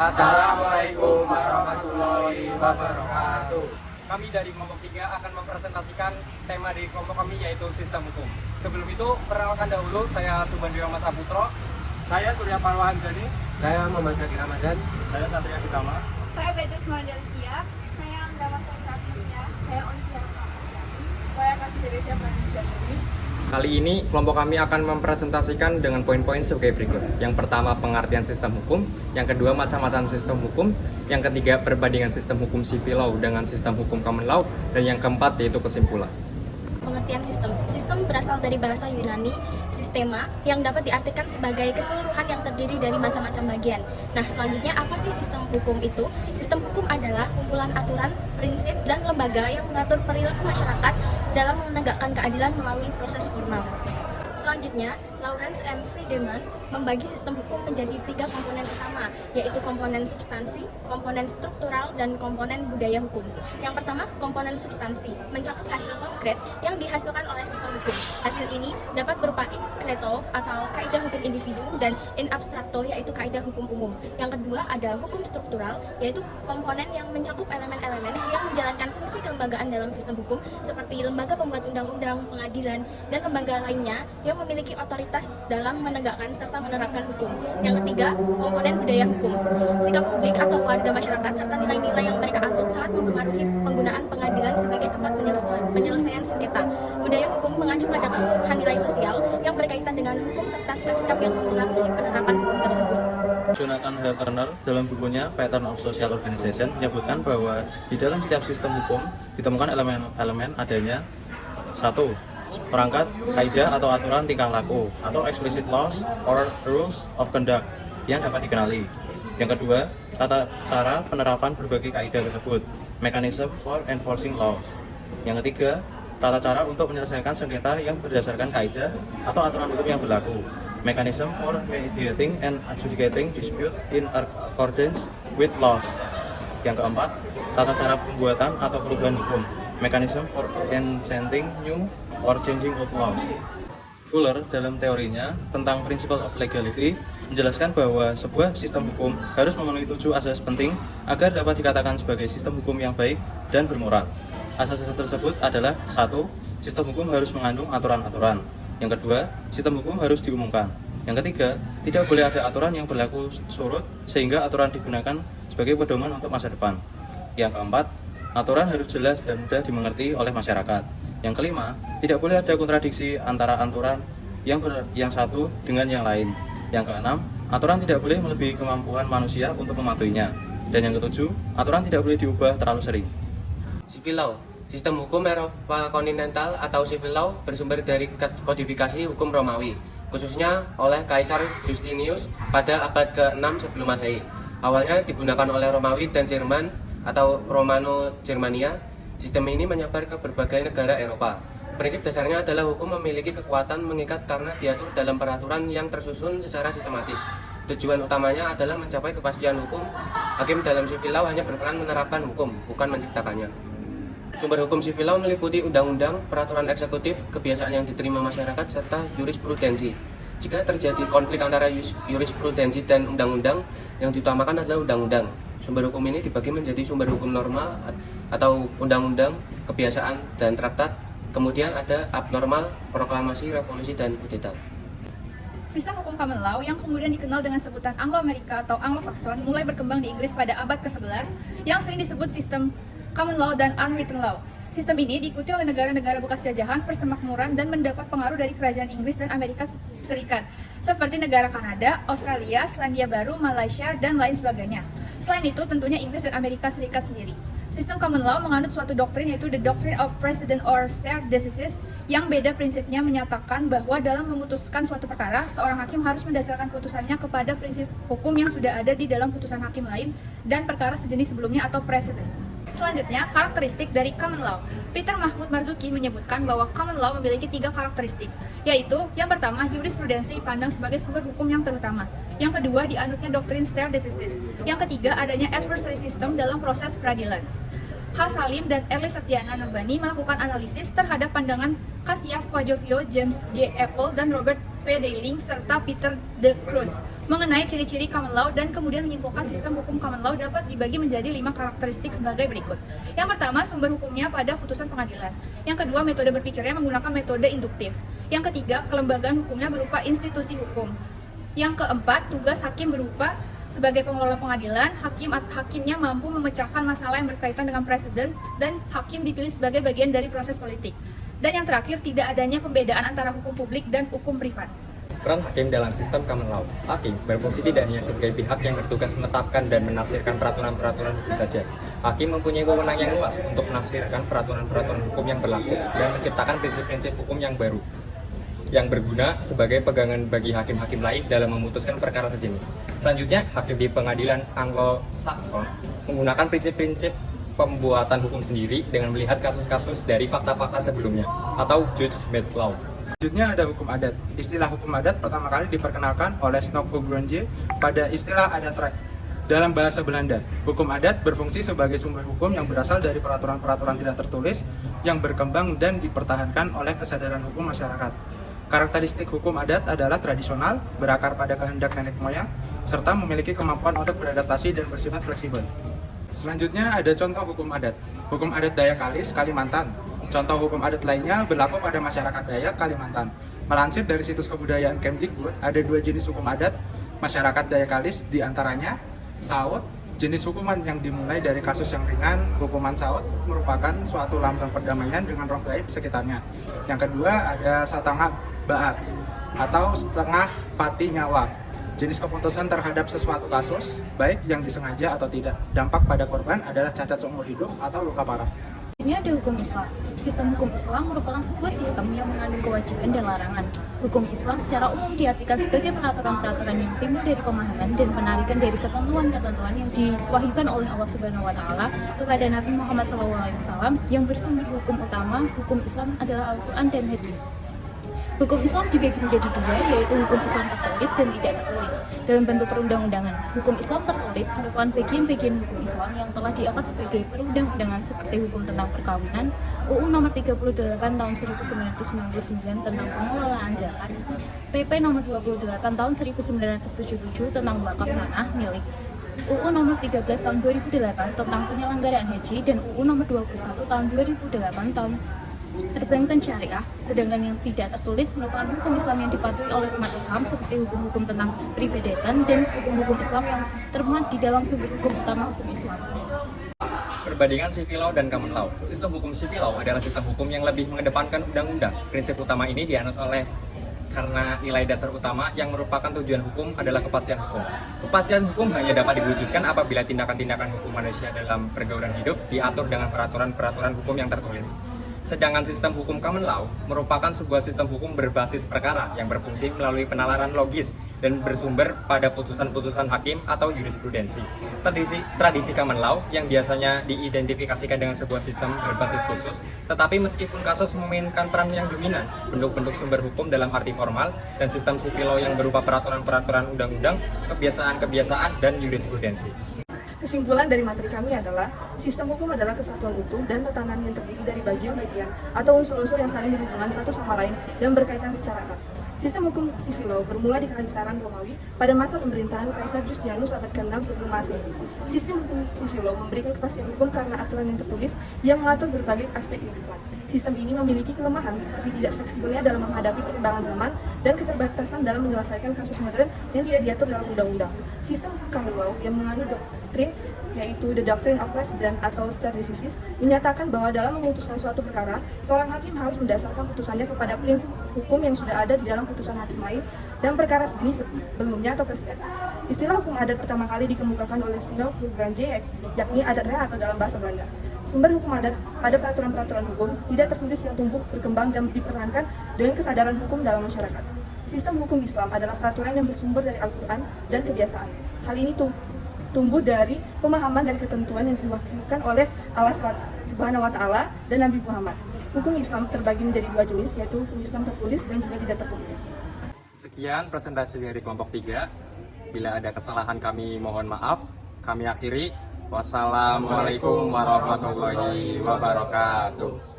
Assalamualaikum warahmatullahi wabarakatuh. Kami dari kelompok 3 akan mempresentasikan tema di kelompok kami, yaitu sistem hukum. Sebelum itu, perkenalkan dahulu, saya Subandrio Mas Saputro. Saya Surya Parwahan Jani. Saya Muhammad Zaki Ramadan. Saya Satria Ditama. Saya Beatrice Mardelisia. Saya Angga Masarika Aprilia. Saya Olivia Rahmawati. Saya Kasih Dereja Pranjani. Kali ini, kelompok kami akan mempresentasikan dengan poin-poin sebagai berikut. Yang pertama, pengertian sistem hukum. Yang kedua, macam-macam sistem hukum. Yang ketiga, perbandingan sistem hukum civil law dengan sistem hukum common law. Dan yang keempat, yaitu kesimpulan. Pengertian sistem. Sistem berasal dari bahasa Yunani, sistema, yang dapat diartikan sebagai keseluruhan yang terdiri dari macam-macam bagian. Nah, selanjutnya apa sih sistem hukum itu? Sistem hukum adalah kumpulan aturan, prinsip, dan lembaga yang mengatur perilaku masyarakat dalam menegakkan keadilan melalui proses formal. Selanjutnya, Lawrence M. Friedemann membagi sistem hukum menjadi 3 komponen utama, yaitu komponen substansi, komponen struktural, dan komponen budaya hukum. Yang pertama, komponen substansi, mencakup hasil konkret yang dihasilkan oleh sistem hukum. Hasil ini dapat berupa in concreto atau kaidah hukum individu, dan in abstracto, yaitu kaidah hukum umum. Yang kedua, ada hukum struktural, yaitu komponen yang mencakup elemen-elemen yang menjalankan fungsi kelembagaan dalam sistem hukum, seperti lembaga pembuat undang-undang, pengadilan, dan lembaga lainnya yang memiliki otoritas dalam menegakkan serta menerapkan hukum. Yang ketiga, komponen budaya hukum. Sikap publik atau warga masyarakat serta nilai-nilai yang mereka anut sangat mempengaruhi penggunaan pengadilan sebagai tempat penyelesaian sengketa. Budaya hukum mengacu pada keseluruhan nilai sosial yang berkaitan dengan hukum serta sikap-sikap yang mempengaruhi penerapan hukum tersebut. Jonathan H. Turner dalam bukunya Pattern of Social Organization menyebutkan bahwa di dalam setiap sistem hukum ditemukan elemen-elemen adanya 1. Perangkat, kaidah atau aturan tingkah laku atau explicit laws or rules of conduct yang dapat dikenali. Yang kedua, tata cara penerapan berbagai kaidah tersebut, mechanism for enforcing laws. Yang ketiga, tata cara untuk menyelesaikan sengketa yang berdasarkan kaidah atau aturan hukum yang berlaku, mechanism for mediating and adjudicating dispute in accordance with laws. Yang keempat, tata cara pembuatan atau perubahan hukum, mechanism for enchanting new or changing of laws. Fuller dalam teorinya tentang principle of legality menjelaskan bahwa sebuah sistem hukum harus memenuhi 7 asas penting agar dapat dikatakan sebagai sistem hukum yang baik dan bermoral. Asas-asas tersebut adalah 1. Sistem hukum harus mengandung aturan-aturan. Yang kedua, sistem hukum harus diumumkan. Yang ketiga, tidak boleh ada aturan yang berlaku surut sehingga aturan digunakan sebagai pedoman untuk masa depan. Yang keempat, aturan harus jelas dan mudah dimengerti oleh masyarakat. Yang kelima, tidak boleh ada kontradiksi antara aturan yang satu dengan yang lain. Yang keenam, aturan tidak boleh melebihi kemampuan manusia untuk mematuhinya. Dan yang ketujuh, aturan tidak boleh diubah terlalu sering. Civil law, sistem hukum Eropa kontinental atau civil law bersumber dari kodifikasi hukum Romawi, khususnya oleh Kaisar Justinius pada abad ke-6 sebelum Masehi. Awalnya digunakan oleh Romawi dan Jerman atau Romano-Germania. Sistem ini menyebar ke berbagai negara Eropa. Prinsip dasarnya adalah hukum memiliki kekuatan mengikat karena diatur dalam peraturan yang tersusun secara sistematis. Tujuan utamanya adalah mencapai kepastian hukum. Hakim dalam civil law hanya berperan menerapkan hukum, bukan menciptakannya. Sumber hukum civil law meliputi undang-undang, peraturan eksekutif, kebiasaan yang diterima masyarakat, serta jurisprudensi. Jika terjadi konflik antara jurisprudensi dan undang-undang, yang diutamakan adalah undang-undang. Sumber hukum ini dibagi menjadi sumber hukum normal atau undang-undang, kebiasaan, dan traktat. Kemudian ada abnormal, proklamasi, revolusi, dan kudeta. Sistem hukum common law yang kemudian dikenal dengan sebutan Anglo-Amerika atau Anglo-Saxon mulai berkembang di Inggris pada abad ke-11 yang sering disebut sistem common law dan unwritten law. Sistem ini diikuti oleh negara-negara bekas jajahan, persemakmuran, dan mendapat pengaruh dari kerajaan Inggris dan Amerika Serikat, seperti negara Kanada, Australia, Selandia Baru, Malaysia, dan lain sebagainya. Selain itu, tentunya Inggris dan Amerika Serikat sendiri. Sistem common law menganut suatu doktrin, yaitu the doctrine of precedent or stare decisis, yang beda prinsipnya menyatakan bahwa dalam memutuskan suatu perkara, seorang hakim harus mendasarkan putusannya kepada prinsip hukum yang sudah ada di dalam putusan hakim lain dan perkara sejenis sebelumnya atau precedent. Selanjutnya, karakteristik dari common law. Peter Mahmud Marzuki menyebutkan bahwa common law memiliki 3 karakteristik, yaitu yang pertama, jurisprudensi dipandang sebagai sumber hukum yang terutama. Yang kedua, dianutnya doktrin stare decisis. Yang ketiga, adanya adversary system dalam proses peradilan. H. Salim dan Erli Setiana Nurbani melakukan analisis terhadap pandangan Cassiaf Pajovio, James G. Apple, dan Robert P. Deiling serta Peter de Cruz mengenai ciri-ciri common law dan kemudian menyimpulkan sistem hukum common law dapat dibagi menjadi 5 karakteristik sebagai berikut. Yang pertama, sumber hukumnya pada putusan pengadilan. Yang kedua, metode berpikirnya menggunakan metode induktif. Yang ketiga, kelembagaan hukumnya berupa institusi hukum. Yang keempat, tugas hakim berupa sebagai pengelola pengadilan, hakimnya mampu memecahkan masalah yang berkaitan dengan presiden dan hakim dipilih sebagai bagian dari proses politik. Dan yang terakhir, tidak adanya pembedaan antara hukum publik dan hukum privat. Peran hakim dalam sistem common law. Hakim berfungsi tidak hanya sebagai pihak yang bertugas menetapkan dan menafsirkan peraturan-peraturan hukum saja. Hakim mempunyai wewenang yang luas untuk menafsirkan peraturan-peraturan hukum yang berlaku dan menciptakan prinsip-prinsip hukum yang baru yang berguna sebagai pegangan bagi hakim-hakim lain dalam memutuskan perkara sejenis. Selanjutnya, hakim di pengadilan Anglo-Saxon menggunakan prinsip-prinsip pembuatan hukum sendiri dengan melihat kasus-kasus dari fakta-fakta sebelumnya atau judge-made law. Selanjutnya ada hukum adat. Istilah hukum adat pertama kali diperkenalkan oleh Snok-Houbranger pada istilah adatrecht. Dalam bahasa Belanda, hukum adat berfungsi sebagai sumber hukum yang berasal dari peraturan-peraturan tidak tertulis yang berkembang dan dipertahankan oleh kesadaran hukum masyarakat. Karakteristik hukum adat adalah tradisional, berakar pada kehendak nenek moyang, serta memiliki kemampuan untuk beradaptasi dan bersifat fleksibel. Selanjutnya ada contoh hukum adat. Hukum adat Dayak Kalis, Kalimantan. Contoh hukum adat lainnya berlaku pada masyarakat Dayak, Kalimantan. Melansir dari situs kebudayaan Kemdikbud, ada 2 jenis hukum adat masyarakat Dayak Kalis, diantaranya saut. Jenis hukuman yang dimulai dari kasus yang ringan, hukuman saut merupakan suatu lambang perdamaian dengan roh gaib sekitarnya. Yang kedua ada satangah baat atau setengah pati nyawa. Jenis keputusan terhadap sesuatu kasus, baik yang disengaja atau tidak. Dampak pada korban adalah cacat seumur hidup atau luka parah. Ini ada hukum Islam. Sistem hukum Islam merupakan sebuah sistem yang mengandung kewajiban dan larangan. Hukum Islam secara umum diartikan sebagai peraturan-peraturan yang timbul dari pemahaman dan penarikan dari ketentuan-ketentuan yang diwahyukan oleh Allah Subhanahu wa taala kepada Nabi Muhammad SAW yang bersumber hukum utama. Hukum Islam adalah Al-Qur'an dan hadis. Hukum Islam dibagi menjadi 2, yaitu hukum Islam tertulis dan tidak tertulis dalam bentuk perundang-undangan. Hukum Islam tertulis merupakan bagian-bagian hukum Islam yang telah diangkat sebagai perundang-undangan seperti hukum tentang perkawinan, UU Nomor 38 Tahun 1999 tentang pengelolaan zakat, PP Nomor 28 Tahun 1977 tentang wakaf tanah milik, UU Nomor 13 Tahun 2008 tentang penyelenggaraan haji, dan UU Nomor 21 Tahun 2008 tentang perbankan syariah. Sedangkan yang tidak tertulis merupakan hukum Islam yang dipatuhi oleh umat Islam seperti hukum-hukum tentang peribadatan dan hukum-hukum Islam yang termuat di dalam sumber hukum utama hukum Islam. Perbandingan civil law dan common law. Sistem hukum civil law adalah sistem hukum yang lebih mengedepankan undang-undang. Prinsip utama ini dianut oleh karena nilai dasar utama yang merupakan tujuan hukum adalah kepastian hukum. Kepastian hukum hanya dapat diwujudkan apabila tindakan-tindakan hukum manusia dalam pergaulan hidup diatur dengan peraturan-peraturan hukum yang tertulis. Sedangkan sistem hukum common law merupakan sebuah sistem hukum berbasis perkara yang berfungsi melalui penalaran logis dan bersumber pada putusan-putusan hakim atau jurisprudensi. Tradisi common law yang biasanya diidentifikasikan dengan sebuah sistem berbasis khusus, tetapi meskipun kasus memainkan peran yang dominan, bentuk-bentuk sumber hukum dalam arti formal, dan sistem civil law yang berupa peraturan-peraturan undang-undang, kebiasaan-kebiasaan, dan jurisprudensi. Kesimpulan dari materi kami adalah, sistem hukum adalah kesatuan utuh dan tatanan yang terdiri dari bagian-bagian atau unsur-unsur yang saling berhubungan satu sama lain dan berkaitan secara erat. Sistem hukum civil law bermula di Kaisaran Romawi pada masa pemerintahan Kaisar Justinianus abad ke-6 sebelum Masehi. Sistem hukum civil law memberikan kepastian hukum karena aturan yang tertulis yang mengatur berbagai aspek kehidupan. Sistem ini memiliki kelemahan seperti tidak fleksibelnya dalam menghadapi perkembangan zaman dan keterbatasan dalam menyelesaikan kasus modern yang tidak diatur dalam undang-undang. Sistem common law yang mengandung doktrin yaitu the doctrine of precedent atau stare decisis menyatakan bahwa dalam memutuskan suatu perkara, seorang hakim harus mendasarkan putusannya kepada prinsip hukum yang sudah ada di dalam putusan hakim lain dan perkara sejenis sebelumnya atau presiden. Istilah hukum adat pertama kali dikemukakan oleh Snok-Houbranger, yakni adat reh atau dalam bahasa Belanda. Sumber hukum adat pada peraturan-peraturan hukum tidak tertulis yang tumbuh, berkembang, dan dipertahankan dengan kesadaran hukum dalam masyarakat. Sistem hukum Islam adalah peraturan yang bersumber dari Al-Quran dan kebiasaan. Hal ini tumbuh dari pemahaman dan ketentuan yang diwakilkan oleh Allah Subhanahu wa taala dan Nabi Muhammad. Hukum Islam terbagi menjadi 2 jenis, yaitu hukum Islam tertulis dan juga tidak tertulis. Sekian presentasi dari kelompok 3. Bila ada kesalahan kami mohon maaf. Kami akhiri. Wassalamualaikum warahmatullahi wabarakatuh.